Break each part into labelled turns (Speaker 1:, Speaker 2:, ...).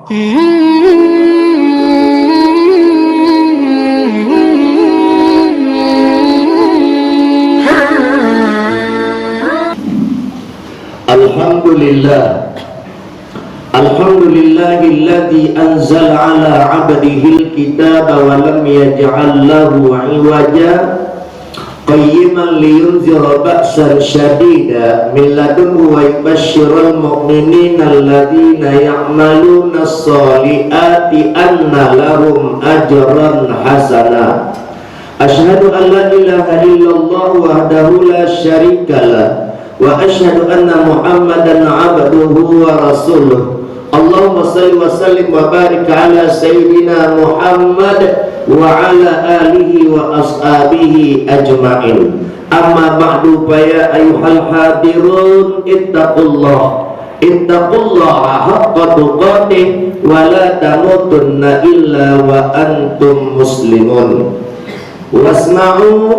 Speaker 1: Alhamdulillah, alhamdulillahilladzi anzala ala 'abdihil kitaba wa lam yaj'al lahu 'iwaja qayyiman liyunzira ba'san syadida min ladunhu wa yubashshiral mu'minina alladzina ya'maluna as-solihati anna lahum ajran hasana. Asyhadu an la ilaha illallah wahdahu la syarikalah wa asyhadu anna Muhammadan 'abduhu wa rasuluh. Allahumma shalli wa sallim wa barik ala sayyidina Muhammad wa ala alihi wa ashabihi ajma'in. Amma ba'du, fa ya ayyuhal hadirun ittaqullaha haqqa tuqatih wa la tamutunna illa wa antum muslimun. Wasma'u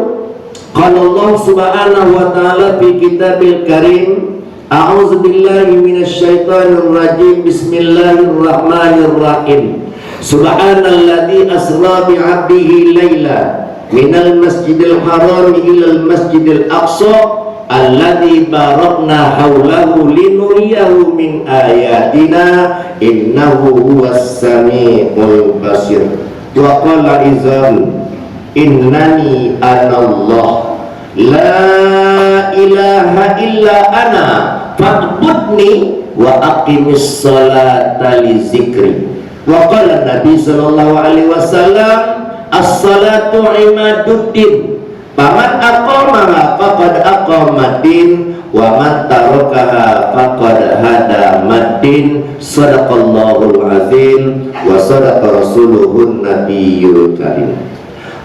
Speaker 1: qala Allah subhanahu wa ta'ala fi kitabil karim. A'udzu billahi minasy syaithanir rajim. Bismillahirrahmanirrahim. Subhanalladzi asra bi 'abdihi laila minal masjidil haram ilal masjidil aqsa alladzi barakna haulahu linuriyahu min ayatina innahu huwas samiul basir. Wa qala izan innani anallah la ilaha illa ana fa'budni wa aqimis salata li zikri. Wa qala Nabi sallallahu alaihi wasallam as-salatu imaduddin faman aqamaha faqad aqamaddin wa man tarakaha faqad hadamaddin. Shadaqallahul azim wa sadaqa rasuluhun nabiyyul karim.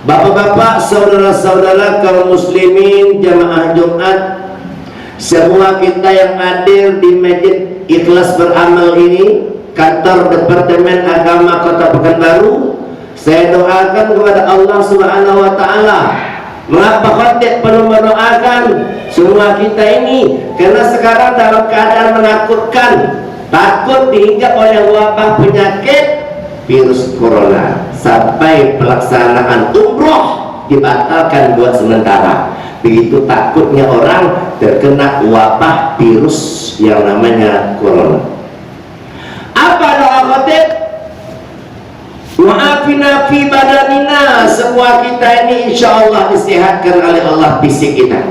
Speaker 1: Bapak-bapak, saudara-saudara kaum muslimin jamaah Jumat, semua kita yang hadir di Masjid Ikhlas Beramal ini, kantor Departemen Agama Kota Pekanbaru, saya doakan kepada Allah Subhanahu wa taala. Mengapa khotib perlu mendoakan semua kita ini? Karena sekarang dalam keadaan menakutkan, takut dihinggap oleh wabah penyakit virus corona, sampai pelaksanaan umroh dibatalkan buat sementara. Begitu takutnya orang terkena wabah virus yang namanya corona. Apa doa khotib? Wa'afina fi badanina, semua kita ini insya Allah disehatkan oleh Allah fisik kita.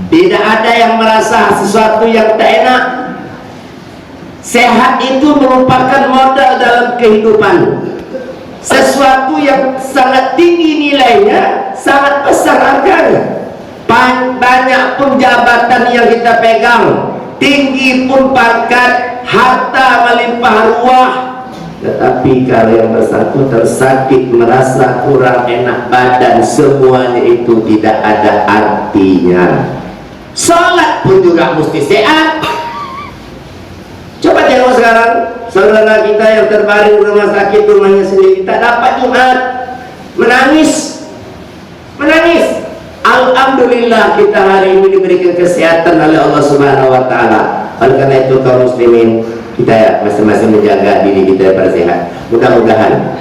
Speaker 1: Tidak ada yang merasa sesuatu yang tak enak. Sehat itu merupakan modal dalam kehidupan, sesuatu yang sangat tinggi nilainya, sangat besar harganya. Banyak pun jabatan yang kita pegang, tinggi pun pangkat, harta melimpah ruah, tetapi kalau yang bersangkutan sakit, merasa kurang enak badan, semuanya itu tidak ada artinya. Sholat pun juga mesti sehat. Coba tengok sekarang saudara kita yang terbaring di rumah sakit, rumahnya sendiri tak dapat Jumat, menangis. Alhamdulillah kita hari ini diberikan kesehatan oleh Allah Subhanahu wa taala. Oleh karena itu kaum muslimin, kita masing-masing menjaga diri kita agar sehat. Mudah-mudahan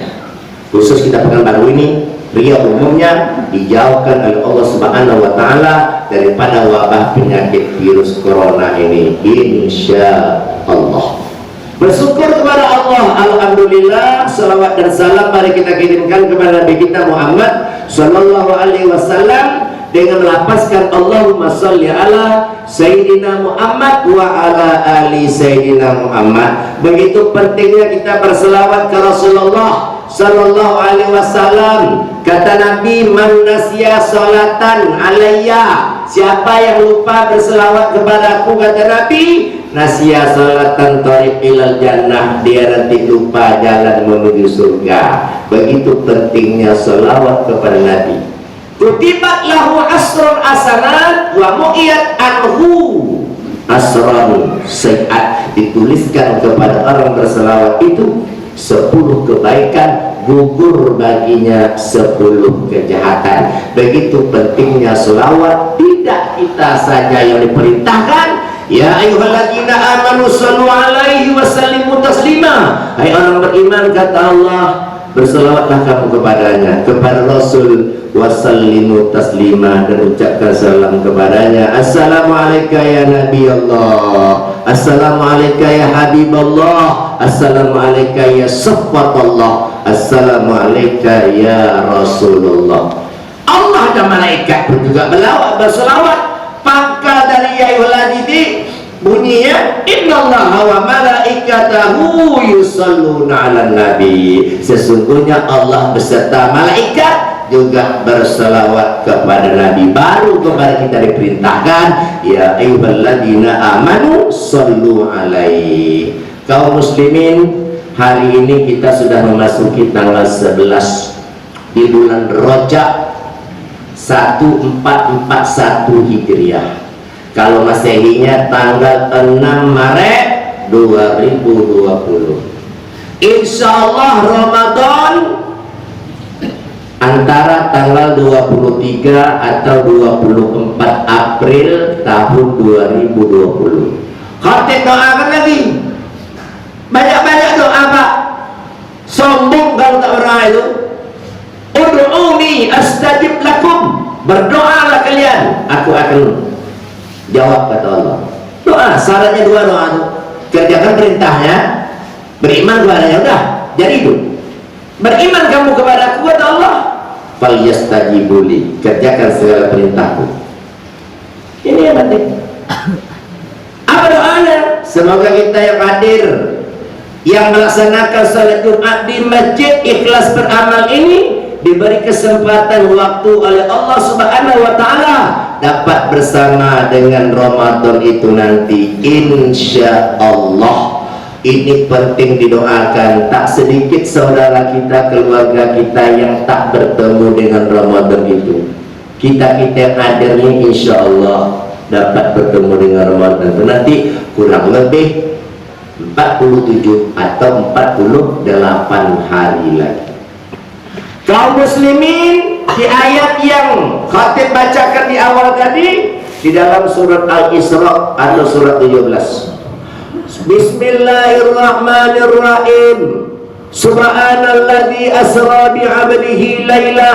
Speaker 1: khusus kita Pekanbaru ini, pria umumnya dijauhkan oleh Allah Subhanahu wa taala daripada wabah penyakit virus corona ini, insya Allah. Bersyukur kepada Allah, alhamdulillah. Salawat dan salam mari kita kirimkan kepada Nabi kita Muhammad sallallahu alaihi wasallam dengan melapaskan Allahumma sholli ala Sayyidina Muhammad wa ala ali Sayyidina Muhammad. Begitu pentingnya kita berselawat ke Rasulullah sallallahu alaihi wasallam. Kata Nabi, man nasiya salatan alayya, siapa yang lupa berselawat kepadaku, kata Nabi, nasiya salatan tariq ilal jannah, dia nanti lupa jalan menuju surga. Begitu pentingnya selawat kepada Nabi. Kutibat lahu asrun asanat wa mu'iyat anhu asrun sayiat, dituliskan kepada orang berselawat itu 10 kebaikan, gugur baginya 10 kejahatan. Begitu pentingnya selawat. Tidak kita saja yang diperintahkan, ya ayyuhalladzina amanu shallu alaihi wa sallimu taslima. Hai orang beriman, kata Allah, berselawatlah kamu kepadanya, kepada Rasul, wasallimu taslima, dan ucapkan salam kepadanya. Assalamualaikum ya Nabi Allah, Assalamualaikum ya Habib Allah, Assalamualaikum ya Safwat Allah, Assalamualaikum ya Rasulullah. Allah dan malaikat pun juga berselawat. Maka dari ya ayyuhalladzina bunyinya innallaha wa malaikatahu yusholluna 'alan nabi. Sesungguhnya Allah beserta malaikat juga berselawat kepada Nabi. Baru kepada kita diperintahkan ya ayyuhalladzina amanu shollu alaihi. Kaum muslimin, hari ini kita sudah memasuki tanggal 11 di bulan Rajab 1441 Hijriah. Kalau Masehinya tanggal 6 Maret 2020. Insya Allah Ramadan antara tanggal 23 atau 24 April tahun 2020. Khatib doakan lagi, banyak-banyak doa Pak. Sombong kalau tak berdoa itu. Ud'uni astajib lakum, berdoalah kalian, aku akan jawab, kata Allah. Doa, syaratnya dua doa itu. Kerjakan perintahnya, beriman kepadanya, udah jadi itu. Beriman kamu kepada aku, kata Allah, falyastajibuli, kerjakan segala perintahku. Ini yang penting. Apa doanya? Semoga kita yang hadir, yang melaksanakan salat Jumat di masjid Ikhlas Beramal ini, diberi kesempatan waktu oleh Allah Subhanahu wa Ta'ala dapat bersama dengan Ramadan itu nanti, insya Allah. Ini penting didoakan. Tak sedikit saudara kita, keluarga kita yang tak bertemu dengan Ramadan itu. Kita yang hadir ini insya Allah dapat bertemu dengan Ramadan itu nanti kurang lebih 47 atau 48 hari lagi. Kaum muslimin, di ayat yang khatib bacakan di awal tadi, di dalam surat Al-Isra atau surat 17, Bismillahirrahmanirrahim. Subhanalladzi asra bi'abdihi laila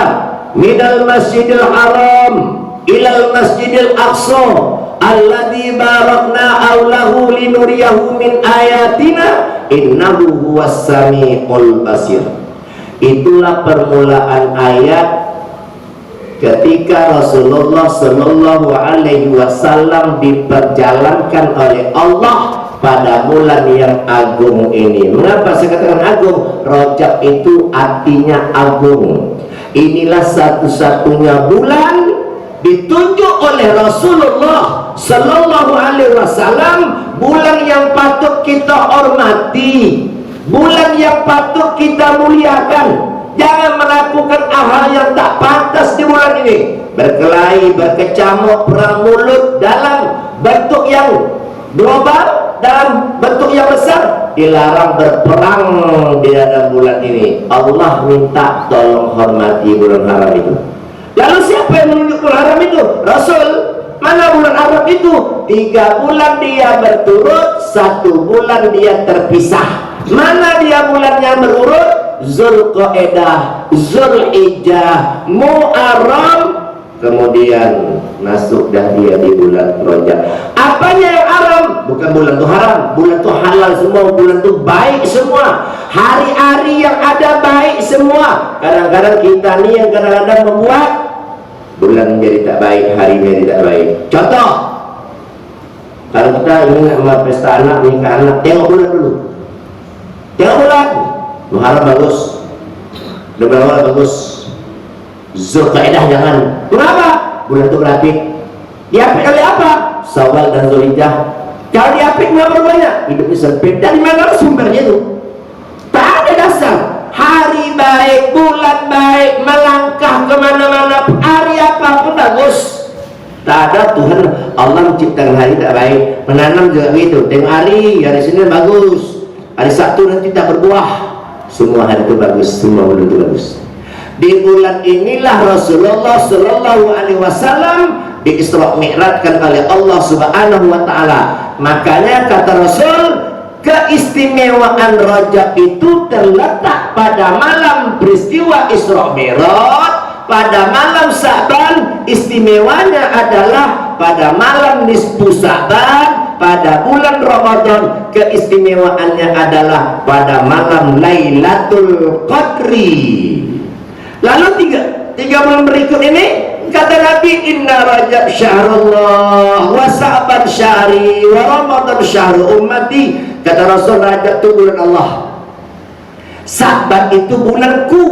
Speaker 1: minal masjidil haram ilal masjidil aqsa alladzi barakna aulahu linuriyahu min ayatina innahu huwas samiul basir. Itulah permulaan ayat ketika Rasulullah Shallallahu Alaihi Wasallam diperjalankan oleh Allah pada bulan yang agung ini. Mengapa saya katakan agung? Rajab itu artinya agung. Inilah satu-satunya bulan ditunjuk oleh Rasulullah Shallallahu Alaihi Wasallam, bulan yang patut kita hormati, bulan yang patut kita muliakan. Jangan melakukan hal yang tak pantas di bulan ini. Berkelahi, berkecamuk, perang mulut dalam bentuk yang global, dalam bentuk yang besar, dilarang berperang di dalam bulan ini. Allah minta tolong hormati bulan haram itu. Lalu siapa yang menunjuk bulan haram itu? Rasul. Mana bulan haram itu? 3 bulan dia berturut, 1 bulan dia terpisah. Mana dia bulannya berurut? Zulqa'dah, Zulhijjah, Muharram, kemudian masuk dah dia di bulan Rajab. Apanya yang haram? Bukan bulan itu haram, bulan itu halal semua, bulan itu baik semua. Hari-hari yang ada baik semua. Kadang-kadang kita nih yang kadang-kadang membuat bulan menjadi tak baik, hari menjadi tak baik. Contoh, kalau kita ingin mau pesta anak, nikah anak, tengok bulan dulu. Tengok bulan. Muharram bagus, Rabiul Awal bagus, Zulqa'dah jangan. Kenapa? Bulan itu berapit. Diapit oleh apa? Syawal dan Zulhijjah. Kalau diapit kenapa banyak? Hidupnya sempit. Dari mana sumbernya itu? Tak ada dasar. Hari baik, bulan baik, melangkah kemana-mana, hari apapun bagus. Tak ada Tuhan Allah menciptakan hari tak baik. Menanam juga begitu. Tengok hari Senin bagus, hari Sabtu nanti tak berbuah. Semua hari itu bagus, semua bulan itu bagus. Di bulan inilah Rasulullah Shallallahu Alaihi Wasallam di Isra Mi'rajkan oleh Allah Subhanahu Wa Taala. Makanya kata Rasul, keistimewaan Rajab itu terletak pada malam peristiwa Isra Mi'raj, pada malam Sa'ban. Istimewanya adalah pada malam nisfu Sa'ban, pada bulan Ramadan keistimewaannya adalah pada malam Lailatul Qadri. Lalu tiga bulan berikut ini kata Nabi, inna Rajab syahrullah wa Sa'ban syahri wa Ramadan syahru ummati. Kata Rasul, Rajab itu bulan Allah, Sa'ban itu bulanku,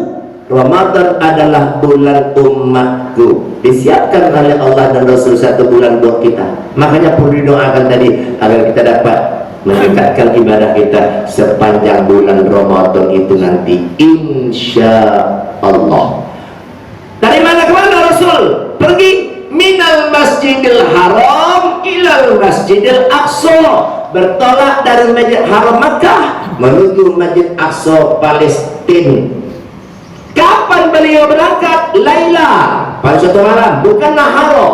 Speaker 1: Ramadan adalah bulan umatku. Disiapkan oleh Allah dan Rasul satu bulan buat kita. Makanya perlu didoakan tadi agar kita dapat mendekatkan ibadah kita sepanjang bulan Ramadan itu nanti, insya Allah. Dari mana ke mana Rasul pergi? Minal Masjidil Haram ilal Masjidil Aqsa, bertolak dari Masjid Haram Makkah menuju Masjid Aqsa Palestina. Kapan beliau berangkat? Laila, pada suatu malam, bukan naharo,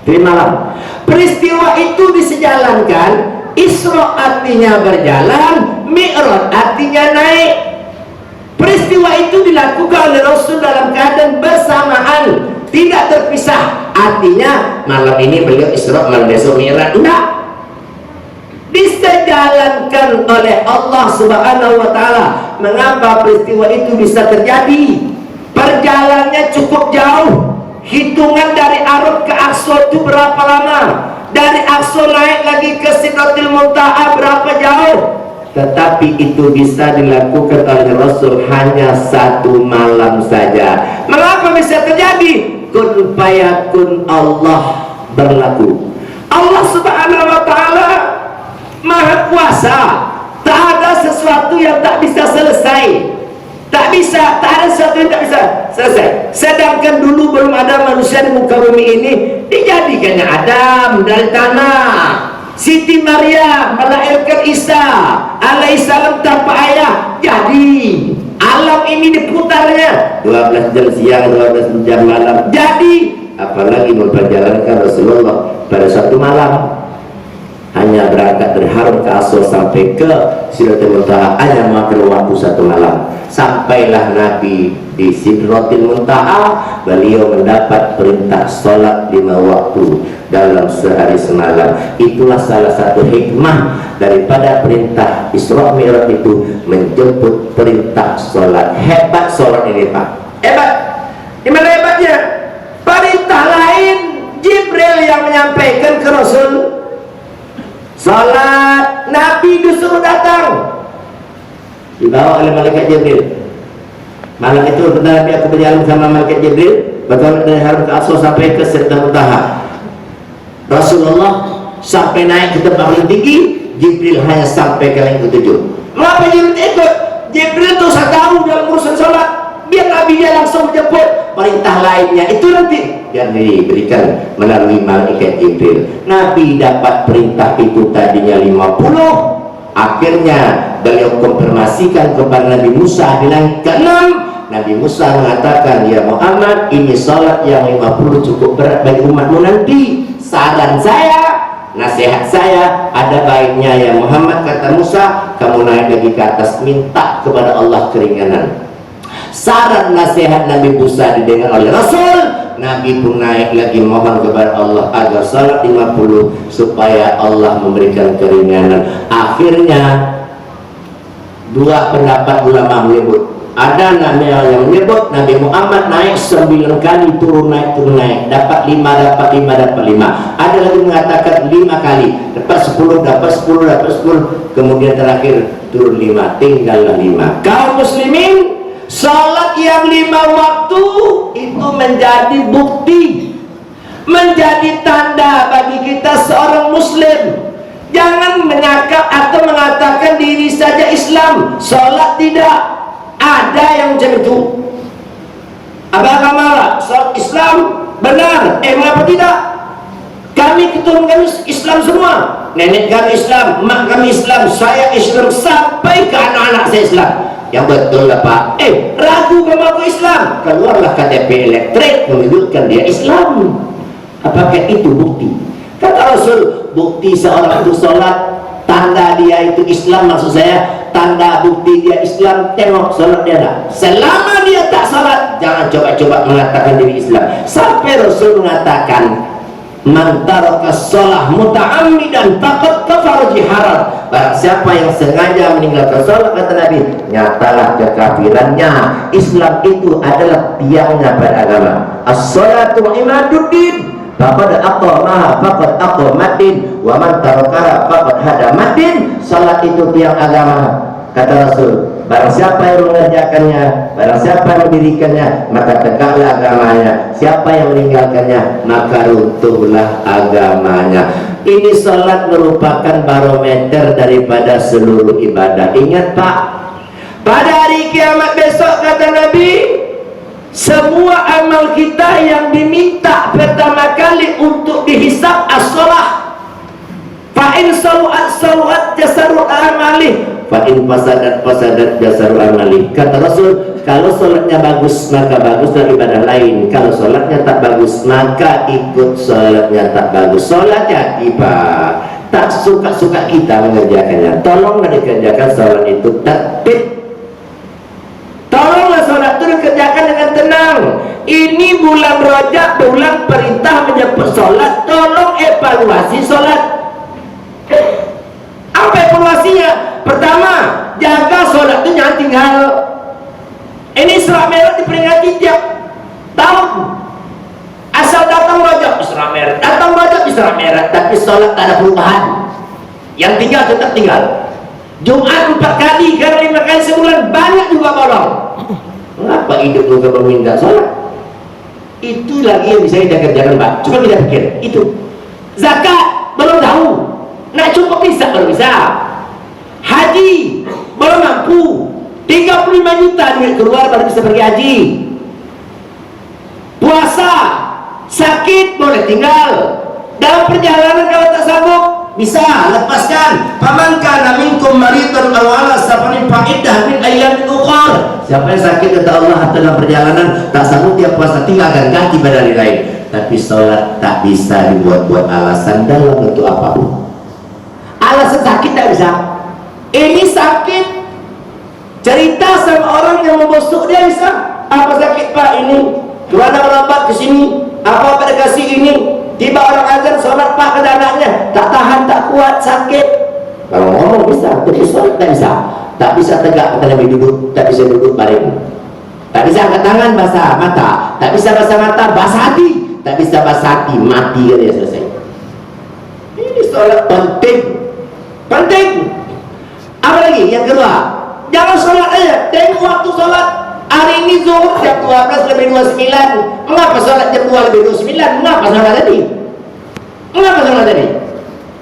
Speaker 1: di malam. Peristiwa itu disejalankan. Isra artinya berjalan, Mi'raj artinya naik. Peristiwa itu dilakukan oleh Rasul dalam keadaan bersamaan, tidak terpisah. Artinya malam ini beliau Isra, malam besok Mi'raj. Enggak, disejalankan oleh Allah Subhanahu wa Ta'ala. Mengapa peristiwa itu bisa terjadi? Perjalanannya cukup jauh. Hitungan dari Arab ke Aqsa itu berapa lama? Dari Aqsa naik lagi ke Sidratil Muntaha berapa jauh? Tetapi itu bisa dilakukan oleh Rasul hanya satu malam saja. Mengapa bisa terjadi? Kun fayakun, Allah berlaku. Allah Subhanahu wa Ta'ala Maha Kuasa. Tak ada sesuatu yang tak bisa selesai. Tak ada sesuatu yang tak bisa selesai. Sedangkan dulu belum ada manusia di muka bumi ini, dijadikannya Adam dari tanah. Siti Maryam melahirkan Isa alaihissalam tanpa ayah. Jadi alam ini diputarnya 12 jam siang, 12 jam malam. Jadi apalagi memperjalankan Rasulullah pada satu malam. Hanya berangkat dari Haram ke Aqsa sampai ke Sidratil Muntaha hanya makan waktu satu malam. Sampailah Nabi di Sidratil Muntaha, beliau mendapat perintah sholat 5 waktu dalam sehari semalam. Itulah salah satu hikmah daripada perintah Isra Mi'raj itu, menjemput perintah sholat. Hebat sholat ini, Pak, hebat. Di mana hebatnya? Perintah lain Jibril yang menyampaikan ke Rasul. Salat, Nabi disuruh datang, dibawa oleh malaikat Jibril. Malam itu benar Nabi aku berjalan sama malaikat Jibril, bertolak dari Haram ke Aqsa sampai ke Sidratil Muntaha. Rasulullah sampai naik ke tempat paling tinggi, Jibril hanya sampai ke langit ke-7. Mengapa Jibril ikut? Jibril itu saya tahu dalam urusan sholat, biar Nabi dia langsung menjemput. Perintah lainnya itu nanti biar diberikan melalui malaikat Jibril. Nabi dapat perintah itu tadinya 50. Akhirnya beliau konfirmasikan kepada Nabi Musa di langit ke-6. Nabi Musa mengatakan, ya Muhammad, ini salat yang 50 cukup berat bagi umatmu nanti. Saran saya, nasihat saya, ada baiknya ya Muhammad, kata Musa, kamu naik lagi ke atas, minta kepada Allah keringanan. Saran nasihat Nabi Musa didengar oleh Rasul. Nabi pun naik lagi mohon kepada Allah agar salat 50 supaya Allah memberikan keringanan. Akhirnya dua pendapat ulama menyebut, ada yang menyebut Nabi Muhammad naik 9 kali, turun naik, dapat 5, dapat 5, dapat 5. Ada lagi mengatakan 5 kali, dapat 10, dapat 10, dapat 10, kemudian terakhir turun 5, tinggallah 5. Kaum muslimin, salat yang 5 waktu itu menjadi bukti, menjadi tanda bagi kita seorang muslim. Jangan menyangka atau mengatakan diri saja Islam, salat tidak. Ada yang macam itu. Abang marah, salat Islam benar, mengapa tidak? Kami keturunan kami Islam semua, nenek kami Islam, mak kami Islam, saya Islam, sampai ke anak-anak saya Islam. Yang betul lah Pak, ragu kamu aku Islam, keluarlah KTP elektrik menunjukkan dia Islam. Apakah itu bukti? Kata Rasul, bukti seorang itu sholat tanda dia itu Islam, maksud saya tanda bukti dia Islam, tengok salat dia tak. Selama dia tak salat, jangan coba-coba mengatakan diri Islam. Sampai Rasul mengatakan, man taraka shalah muta'ammidan faqad kafara jiharan. Barang siapa yang sengaja meninggalkan salat, kata Nabi, nyatalah kekafirannya. Islam itu adalah tiangnya beragama. As-salatu imaduddin, faqad aqamaha faqad aqamaddin, wa man tarakaha faqad hadamaddin. Salat itu tiang agama, kata Rasul. Barang siapa yang mengerjakannya, barang siapa yang mendirikannya, maka tegaklah agamanya. Siapa yang meninggalkannya, maka runtuhlah agamanya. Ini salat merupakan barometer daripada seluruh ibadah. Ingat Pak, pada hari kiamat besok, kata Nabi, semua amal kita yang diminta pertama kali untuk dihisab as-salah. Fa'in saluat jasaru amali, fa'in fasadat jasaru amali. Kata Rasul, kalau solatnya bagus maka baguslah ibadah lain. Kalau solatnya tak bagus maka ikut solatnya tak bagus. Solatnya tiba, tak suka-suka kita mengerjakannya. Tolonglah dikerjakan solat itu tertib. Tolonglah solat itu dikerjakan dengan tenang. Ini bulan Rajab, bulan perintah menyebut solat. Tolong evaluasi solat. Apa evaluasinya? Pertama, jaga sholat itu jangan tinggal. Ini Isra Mi'raj diperingati tiap tahun. Asal datang Rajab Isra Mi'raj, datang Rajab Isra Mi'raj, tapi sholat tak ada perubahan. Yang tinggal tetap tinggal. Jumat 4 kali, karena 5 kali sebulan, banyak juga bolong. Mengapa hidup juga meminta sholat? Itu lagi yang bisa kita kerjakan, Pak. Coba kita pikir, itu. Zakat belum tahu. Nak cukup bisa baru bisa. Haji belum mampu. 35 juta duit keluar baru bisa pergi haji. Puasa, sakit boleh tinggal. Dalam perjalanan kalau tak sanggup bisa lepaskan. Paman kana minkum maridan aw ala safarin fa iddah min ayyamin ukhra. Siapa yang sakit kata Allah dalam perjalanan tak sanggup dia puasa, tinggal ganti pada hari lain. Tapi sholat tak bisa dibuat-buat alasan dalam bentuk apapun. Alasan sakit tak bisa. Ini sakit, cerita sama orang yang membosok dia bisa. Apa sakit Pak ini? Kemana merambat ke sini? Apa pada kasih ini? Tiba orang azan sholat Pak kata anaknya, tak tahan, tak kuat, sakit. Kalau ngomong bisa, tapi sholat tak bisa. Tak bisa tegak, kata Nabi, duduk, tak bisa duduk baring. Tak bisa angkat tangan, basah mata. Tak bisa basah mata, basah hati. Tak bisa basah hati, mati kan dia selesai. Ini sholat penting. Penting. Apa lagi? Yang kedua, jangan sholat aja, tengok waktu sholat. Hari ini zuhur jam 12 lebih 29. Mengapa sholat jam 2 lebih 29? Mengapa sholat tadi? Mengapa sholat tadi?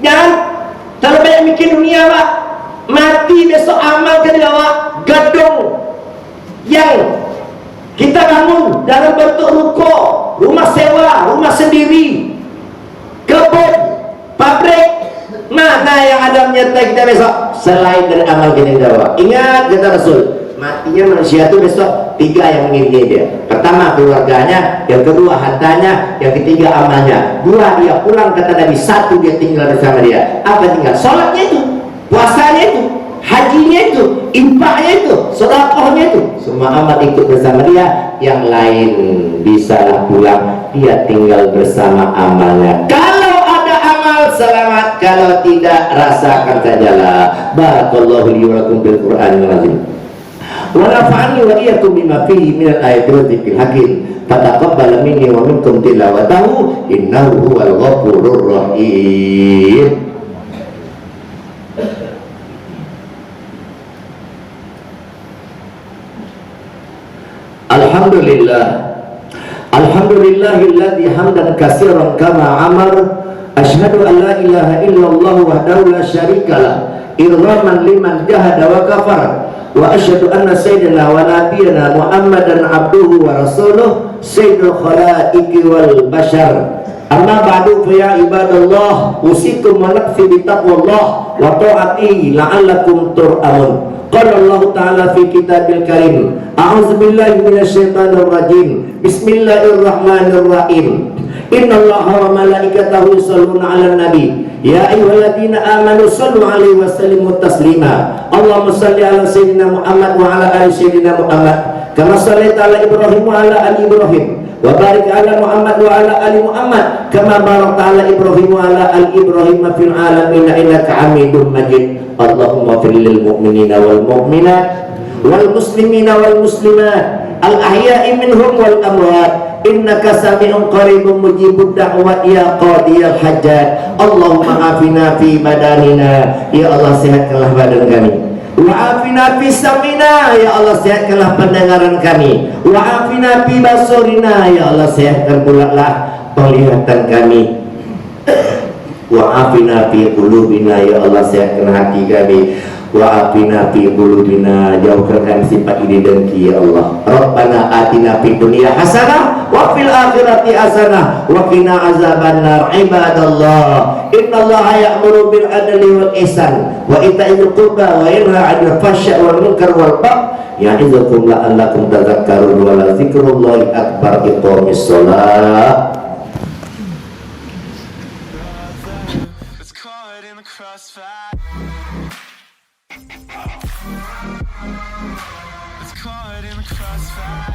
Speaker 1: Jangan terlalu banyak mikir dunia Pak. Mati besok amal ke bawah gedung yang kita bangun dalam bentuk ruko, rumah sewa, rumah sendiri, kebun, pabrik. Mana yang ada menyertai kita besok selain dari amal kita bawah? Ingat kata Rasul, matinya manusia itu besok 3 yang mengiringi dia. Pertama keluarganya, yang kedua hartanya, yang ketiga amalnya. 2 dia pulang kata Nabi, 1 dia tinggal bersama dia. Apa tinggal? Sholatnya itu, puasanya itu, hajinya itu, infaknya itu, sedekahnya itu, semua amal ikut bersama dia. Yang lain bisalah pulang, dia tinggal bersama amalnya. Kalau ada amal selamat, kalau tidak rasakan sajalah. Barakallahu li wa lakum bil Qur'anil azim. Wa nafa'ani wa iyyakum bima fihi minal ayati wa dzikril hakim. Fataqabbal minni wa minkum tilawatahu innahu huwal ghafurur rahim. Alhamdulillah, alhamdulillahilladzi hamdan katsiran kama amar. Asyhadu an la ilaha illallah wahdahu la syarikalah irghaman liman jahada wa kafar. Wa asyhadu anna sayyidina wa nabiyana Muhammadan abduhu wa rasuluh sayyidul khalaiqi wal bashar. Amma ba'du fa ya ibadallah, usikum wa nafsi bi taqwallah wa ta'atihi la'allakum turhamun. Qala Allah Ta'ala fi kitabil karim, a'udzu billahi minasyaitonir rajim. Bismillahirrahmanirrahim. Innallaha wa malaikatahu yusholluna 'alan nabi Ya ayyuhalladzina amanu sallu alaihi wa sallimu taslima. Allahumma salli ala sayyidina Muhammad wa ala ali sayyidina Muhammad kama shallaita ala Ibrahim wa ala ali Ibrahim wa barik ala Muhammad wa ala ali Muhammad kama barakta ala Ibrahim wa ala ali Ibrahim fil alamin innaka Hamidum Majid. Allahumma fir lil mu'minina wal mu'minat wal muslimina wal muslimat al ahya'i minhum wal amwat innaka sami'un qaribun mujibud da'wat ya qadiyal hajat. Allahumma afina fi badanina, ya Allah sehatkanlah badan kami. Wa afina fi samina, ya Allah sehatkanlah pendengaran kami. Wa afina fi basorina, ya Allah sehatkan pula lah penglihatan kami. Wa afina fi qulubina, ya Allah sehatkan hati kami. Wa afina fi qulubina, jauhkan kami sifat iri dengki ya Allah. Rabbana atina fid dunya hasanah wa fil akhirati hasanah wa qina azabannar. Ibadallah, innallaha ya'muru bil adli wal ihsan wa ita'il qurba wa yanha 'anil fahsya'i wal munkar wal baghi ya'izukum la'allakum tadhakkarun wa la dzikrullahi akbar. Iqamis shalah.
Speaker 2: It's caught in the crossfire. It's caught in the crossfire.